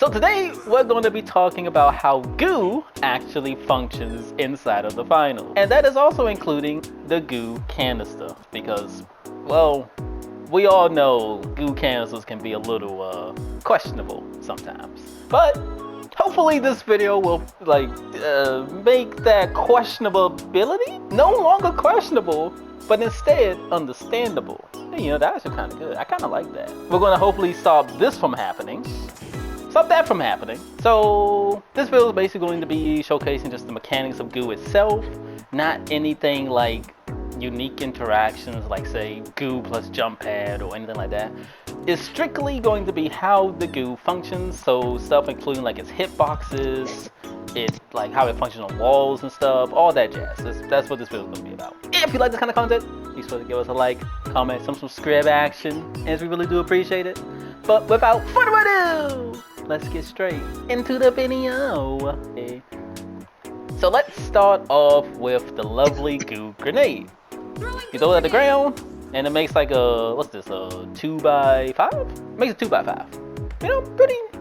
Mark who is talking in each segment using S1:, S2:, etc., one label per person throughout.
S1: So today we're going to be talking about how Goo actually functions inside of the final. And that is also including the Goo Canister because, well, we all know Goo Canisters can be a little questionable sometimes. But hopefully this video will make that questionable ability no longer questionable, but instead understandable. You know, that's kind of good. I kind of like that. We're going to hopefully stop this from happening. Stop that from happening. So this video is basically going to be showcasing just the mechanics of Goo itself, not anything like unique interactions like say Goo plus jump pad or anything like that. It's strictly going to be how the Goo functions, so stuff including like its hitboxes, like how it functions on walls and stuff, all that jazz. That's what this video is going to be about. If you like this kind of content, be sure to give us a like, comment, some subscribe action, as we really do appreciate it. But without further ado, let's get straight into the video. Okay. So let's start off with the lovely Goo grenade. You throw it at the ground, and it makes like a, what's this, a 2x5? Makes a 2x5. You know,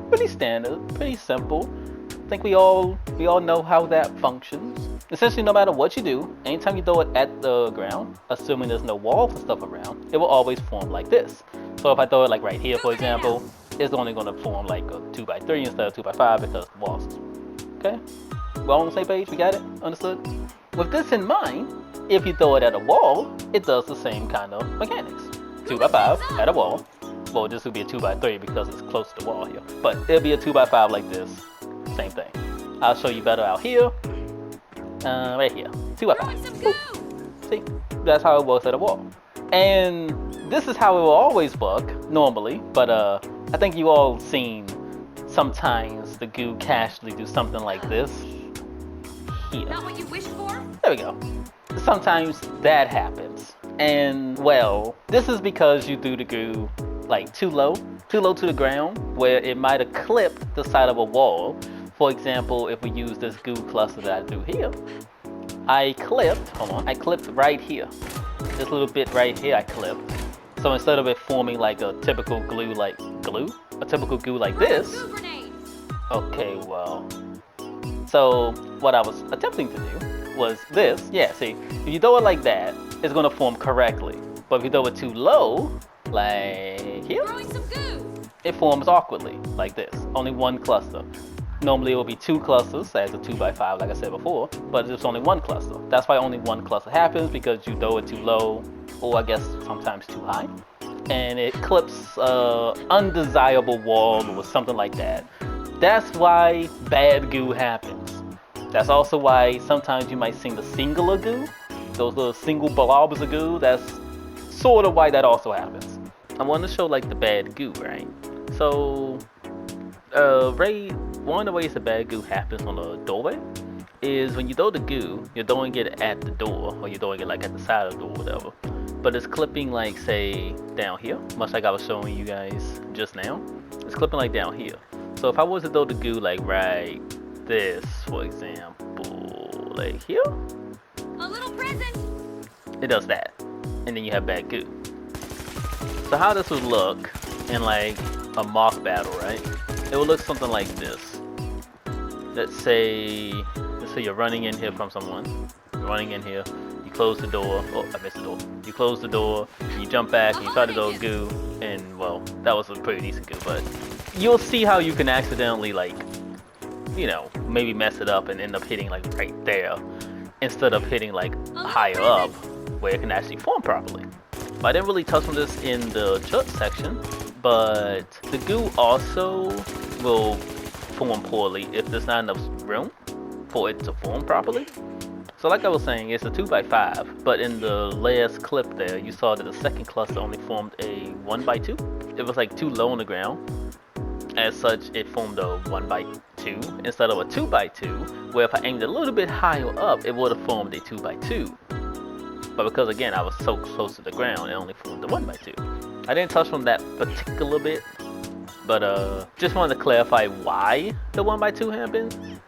S1: pretty standard, pretty simple. I think we all know how that functions. Essentially, no matter what you do, anytime you throw it at the ground, assuming there's no walls and stuff around, it will always form like this. So if I throw it like right here, for example, it's only going to form like a 2x3 instead of 2x5 because the walls. Okay? We're all on the same page? We got it? Understood? With this in mind, if you throw it at a wall, it does the same kind of mechanics. 2x5 at a wall. Well, this would be a 2x3 because it's close to the wall here. But it'll be a 2x5 like this. Same thing. I'll show you better out here. Right here. 2x5. See? That's how it works at a wall. And this is how it will always work, normally. But I think you all seen sometimes the Goo casually do something like this. Here.
S2: Not what you wished for?
S1: There we go. Sometimes that happens. And, well, this is because you threw the Goo like too low to the ground, where it might have clipped the side of a wall. For example, if we use this Goo cluster that I threw here, I clipped right here. This little bit right here I clipped. So instead of it forming like a typical Goo like this. Okay, well. So what I was attempting to do was this. Yeah, see, if you throw it like that, it's gonna form correctly. But if you throw it too low, like here, it forms awkwardly, like this. Only one cluster. Normally it will be two clusters as a 2x5 like I said before, but it's only one cluster. That's why only one cluster happens, because you throw it too low, or I guess sometimes too high, and it clips undesirable wall or something like that. That's why Bad Goo happens. That's also why sometimes you might see the singular Goo, those little single blobs of Goo. That's sort of why that also happens. I want to show like the Bad Goo, right? So one of the ways the Bad Goo happens on a doorway is when you throw the Goo, you're throwing it at the door, or you're throwing it like at the side of the door, whatever. But it's clipping like say down here, much like I was showing you guys just now. It's clipping like down here. So if I was to throw the Goo like right this, for example, like here,
S2: a little present.
S1: It does that, and then you have Bad Goo. So how this would look in like a mock battle, right? It will look something like this. Let's say you're running in here from someone. You're running in here. You close the door. Oh, I missed the door. You close the door. You jump back. And you try to throw Goo, and well, that was a pretty decent Goo. But you'll see how you can accidentally like, you know, maybe mess it up and end up hitting like right there instead of hitting like higher up where it can actually form properly. But I didn't really touch on this in the chart section. But the Goo also will form poorly if there's not enough room for it to form properly. So like I was saying, it's a 2x5, but in the last clip there, you saw that the second cluster only formed a 1x2. It was like too low on the ground. As such, it formed a 1x2 instead of a 2x2, where if I aimed a little bit higher up, it would have formed a 2x2. But because again, I was so close to the ground, it only formed a 1x2. I didn't touch on that particular bit, but just wanted to clarify why the 1x2 happened.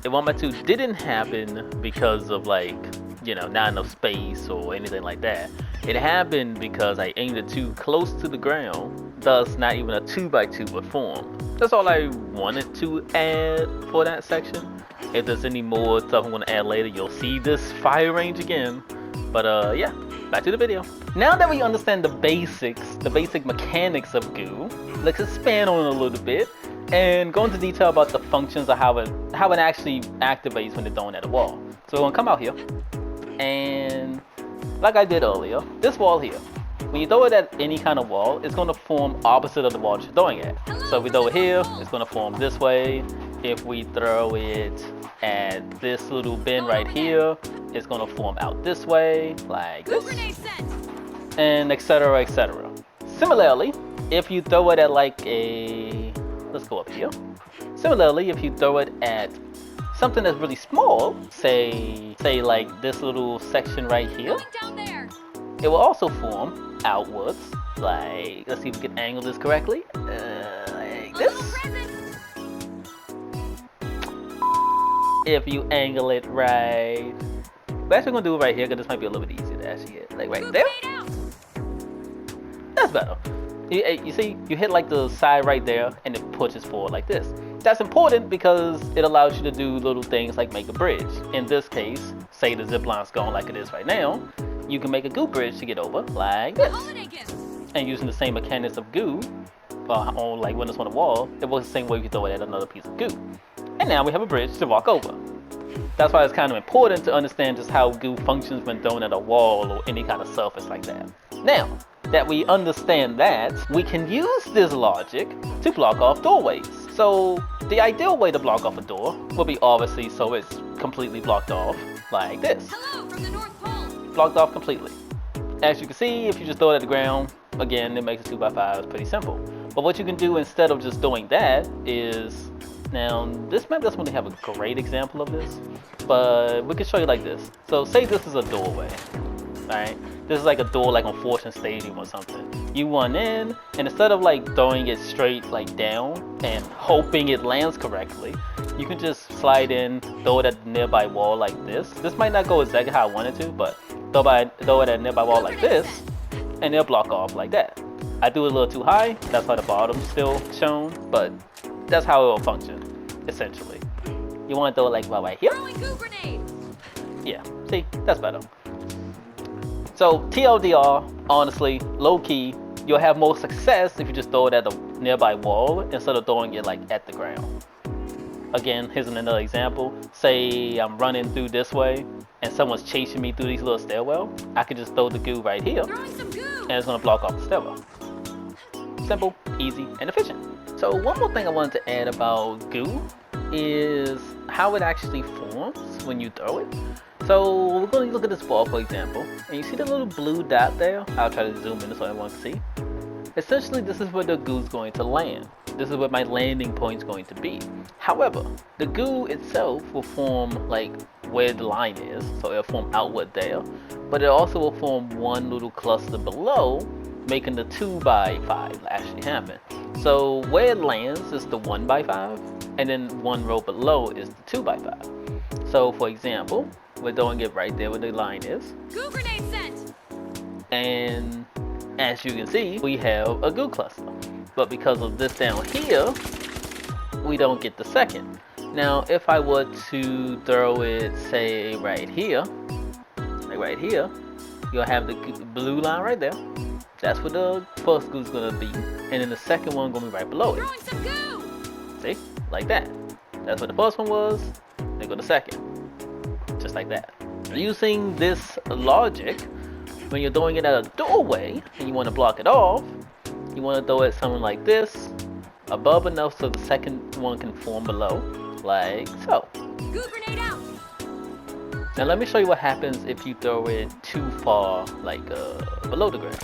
S1: The 1x2 didn't happen because of like, you know, not enough space or anything like that. It happened because I aimed it too close to the ground thus not even a 2x2 would form. That's all I wanted to add for that section. If there's any more stuff I'm going to add later, you'll see this fire range again. But yeah, back to the video. Now that we understand the basics, the basic mechanics of Goo, let's expand on it a little bit and go into detail about the functions of how it actually activates when they're thrown at a wall. So we're going to come out here, and like I did earlier, this wall here, when you throw it at any kind of wall, it's going to form opposite of the wall that you're throwing at. So if we throw it here, it's going to form this way. If we throw it at this little bin right here, it's going to form out this way, like this, and etc, etc. Similarly, if you throw it at like a, let's go up here. Similarly, if you throw it at something that's really small, say like this little section right here, it will also form outwards, like, let's see if we can angle this correctly, like this. If you angle it right, but actually we're gonna do it right here because this might be a little bit easier to actually hit, like right there. That's better. You see, you hit like the side right there and it pushes forward like this. That's important because it allows you to do little things like make a bridge. In this case, say the zip line's going like it is right now, you can make a Goo bridge to get over like this. And using the same mechanics of Goo, on like when it's on the wall, it works the same way if you throw it at another piece of Goo. And now we have a bridge to walk over. That's why it's kind of important to understand just how Goo functions when thrown at a wall or any kind of surface like that. Now that we understand that, we can use this logic to block off doorways. So the ideal way to block off a door will be obviously so it's completely blocked off like this.
S2: Hello from the North Pole.
S1: Blocked off completely. As you can see, if you just throw it at the ground, again, it makes a 2x5. It's pretty simple. But what you can do instead of just doing that is, now this map doesn't really have a great example of this, but we can show you like this. So say this is a doorway, right? This is like a door like on Fortune Stadium or something. You run in, and instead of like throwing it straight like down and hoping it lands correctly, you can just slide in, throw it at the nearby wall like this. This might not go exactly how I wanted to, but throw it at a nearby wall like this, and it'll block off like that. I do it a little too high, that's why the bottom's still shown, but that's how it will function, essentially. You want to throw it like right here? Yeah, see, that's better. So TLDR, honestly, low key, you'll have more success if you just throw it at the nearby wall instead of throwing it like at the ground. Again, here's another example. Say I'm running through this way and someone's chasing me through these little stairwell. I could just throw the Goo right here and it's gonna block off the stairwell. Simple, easy, and efficient. So one more thing I wanted to add about Goo is how it actually forms when you throw it. So we're going to look at this ball, for example, and you see the little blue dot there? I'll try to zoom in so everyone can see. Essentially, this is where the Goo's going to land. This is where my landing point is going to be. However, the Goo itself will form like where the line is, so it'll form outward there, but it also will form one little cluster below, making the 2x5 actually happen. So where it lands is the 1x5, and then one row below is the 2x5. So for example, we're throwing it right there where the line is.
S2: Goo grenade sent.
S1: And as you can see, we have a Goo cluster. But because of this down here, we don't get the second. Now, if I were to throw it, say, right here, like right here, you'll have the blue line right there. That's where the first Goo's gonna be. And then the second one gonna be right below it.
S2: Throwing some Goo.
S1: See? Like that. That's what the first one was, then go to the second. Just like that. Using this logic, when you're throwing it at a doorway and you want to block it off, you want to throw it something like this, above enough so the second one can form below, like so.
S2: Goo grenade out.
S1: Now let me show you what happens if you throw it too far, like below the ground.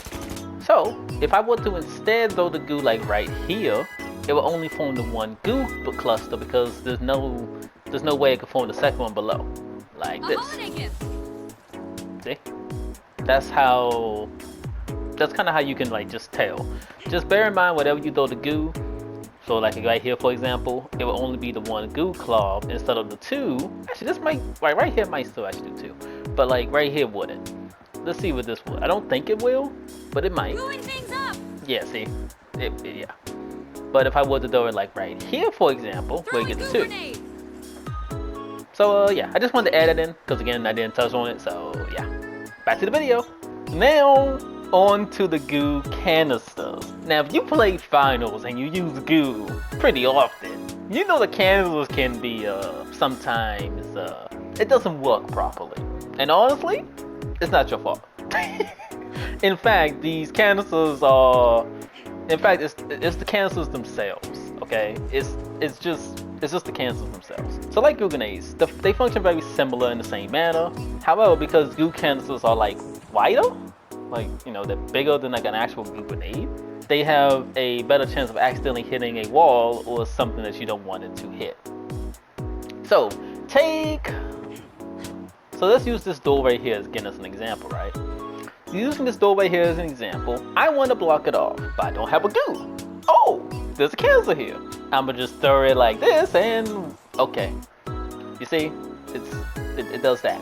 S1: So if I were to instead throw the Goo like right here, it will only form the one Goo cluster because there's no way it could form the second one below. Like this. See? That's kind of how you can like just tell. Just bear in mind whatever you throw the Goo. So like right here, for example, it will only be the one Goo club instead of the two. Actually, this might right here might still actually do two, but like right here wouldn't. Let's see what this would. I don't think it will, but it might.
S2: Gooing things up.
S1: Yeah, see, yeah. But if I were to throw it like right here, for example, where you
S2: Throwing
S1: get the
S2: goo
S1: 2.
S2: grenade.
S1: So yeah, I just wanted to add it in because again, I didn't touch on it. So yeah, back to the video. Now on to the Goo Canisters. Now if you play finals and you use Goo pretty often, you know the canisters can be sometimes it doesn't work properly. And honestly, it's not your fault. In fact, these canisters are, in fact, it's the canisters themselves. Okay, it's just the canisters themselves. So like Goo Grenades, they function very similar in the same manner. However, because Goo Canisters are like wider, like they're bigger than like an actual Goo Grenade, they have a better chance of accidentally hitting a wall or something that you don't want it to hit. So let's use this doorway here as again as an example, right? Using this doorway here as an example, I want to block it off, but I don't have a Goo. Oh, there's a canister here. I'm gonna just throw it like this and okay. You see, it does that.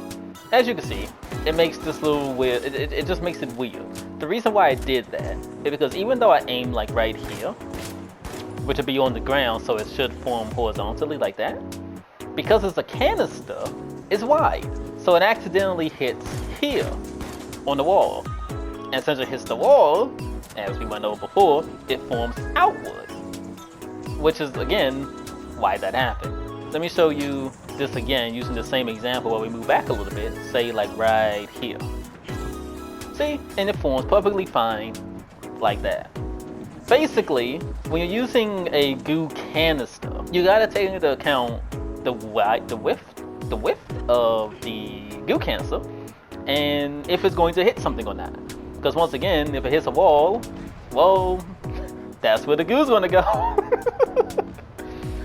S1: As you can see, it makes this little weird, it just makes it weird. The reason why I did that is because even though I aim like right here, which would be on the ground, so it should form horizontally like that, because it's a canister, it's wide. So it accidentally hits here on the wall. And since it hits the wall, as we went over before, it forms outward. Which is again why that happened. Let me show you this again using the same example where we move back a little bit, say like right here. See, and it forms perfectly fine like that. Basically, when you're using a Goo canister, you gotta take into account the width of the Goo canister, and if it's going to hit something or not. Because once again, if it hits a wall, well, that's where the Goo's gonna go.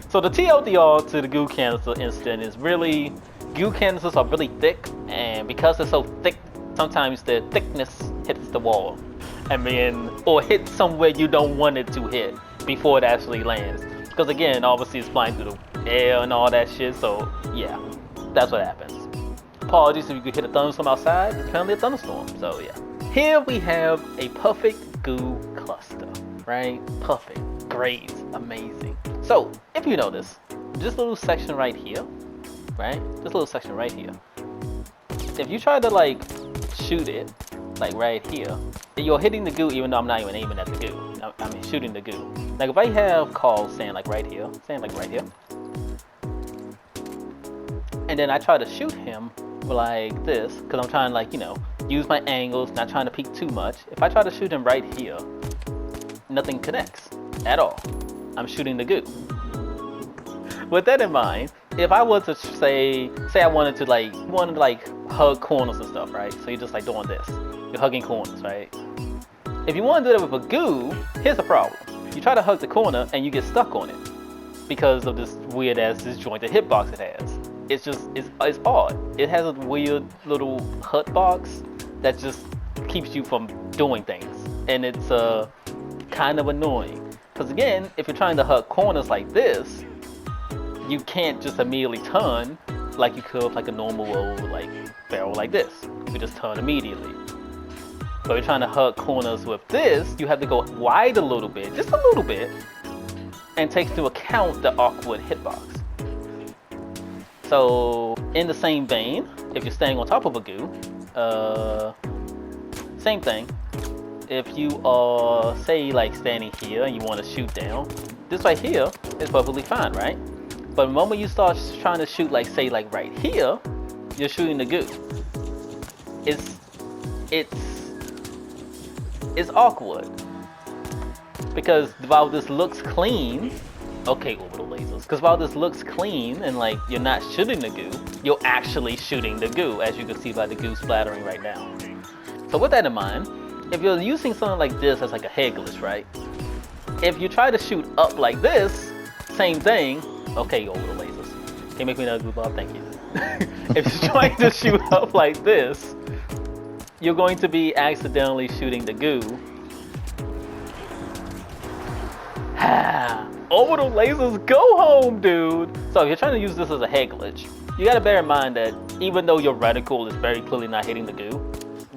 S1: So the TLDR to the Goo canister incident is really, Goo canisters are really thick, and because they're so thick, sometimes the thickness hits the wall. Or hits somewhere you don't want it to hit before it actually lands. Because again, obviously it's flying through the air and all that shit, so yeah, that's what happens. Apologies if you could hit a thunderstorm outside, it's apparently a thunderstorm, so yeah. Here we have a perfect Goo cluster, right? Perfect, great, amazing. So, if you notice, this little section right here, right? This little section right here. If you try to like shoot it, like right here, you're hitting the Goo even though I'm not even aiming at the Goo. I'm shooting the Goo. Like if I have Carl saying like right here, and then I try to shoot him like this, because I'm trying to like, use my angles, not trying to peek too much. If I try to shoot him right here, nothing connects at all. I'm shooting the Goo. With that in mind, if I was to say I wanted to hug corners and stuff, right? So you're just like doing this. You're hugging corners, right? If you want to do that with a Goo, here's the problem. You try to hug the corner and you get stuck on it because of this weird ass disjointed hitbox it has. It's odd. It has a weird little hitbox that just keeps you from doing things, and it's kind of annoying. Because again, if you're trying to hug corners like this, you can't just immediately turn like you could with like a normal like barrel like this. You could just turn immediately. But if you're trying to hug corners with this, you have to go wide a little bit, just a little bit, and takes into account the awkward hitbox. So in the same vein, if you're staying on top of a Goo, same thing. If you are, say, like standing here and you want to shoot down, this right here is perfectly fine, right? But the moment you start trying to shoot, like say, like right here, you're shooting the Goo. It's awkward because while this looks clean, okay, orbital lasers. Because while this looks clean and like you're not shooting the Goo, you're actually shooting the Goo, as you can see by the Goo splattering right now. So with that in mind, if you're using something like this as like a head glitch, right? If you try to shoot up like this, same thing. Okay, orbital lasers. Can you make me another Goo Bob? Thank you. If you're trying to shoot up like this, you're going to be accidentally shooting the Goo. Orbital lasers, go home, dude! So if you're trying to use this as a head glitch, you gotta bear in mind that even though your reticle is very clearly not hitting the Goo,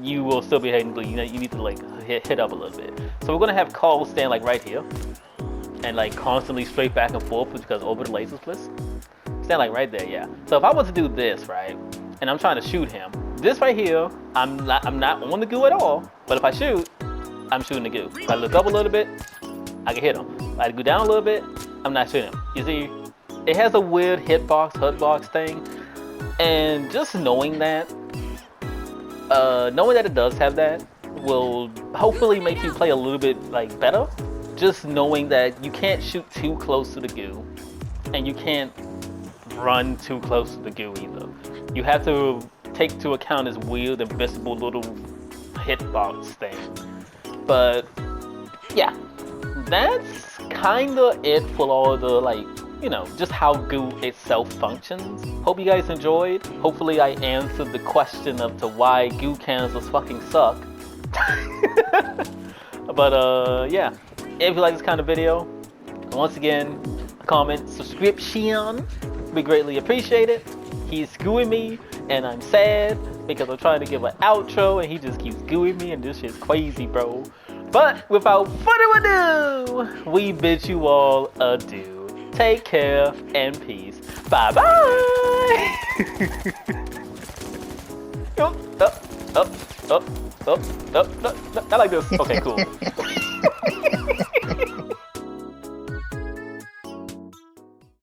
S1: you will still be hitting glue. You need to like hit up a little bit. So we're gonna have Carl stand like right here, and like constantly straight back and forth because over the laser splits. Stand like right there, yeah. So if I was to do this, right, and I'm trying to shoot him, this right here, I'm not on the goo at all. But if I shoot, I'm shooting the goo. If I look up a little bit, I can hit him. If I go down a little bit, I'm not shooting him. You see, it has a weird hitbox thing, and just knowing that it does have that will hopefully make you play a little bit like better. Just knowing that you can't shoot too close to the goo, and you can't run too close to the goo either. You have to take into account this weird invisible little hitbox thing. But yeah, that's kinda it for all the like, you know, just how Goo itself functions. Hope you guys enjoyed. Hopefully I answered the question of to why Goo Canisters fucking suck. But yeah, if you like this kind of video, once again, comment, subscription, we greatly appreciate it. He's gooing me, and I'm sad because I'm trying to give an outro, and he just keeps gooing me, and this shit's crazy, bro. But without further ado, we bid you all adieu. Take care and peace. Bye bye. I like this. Okay, cool.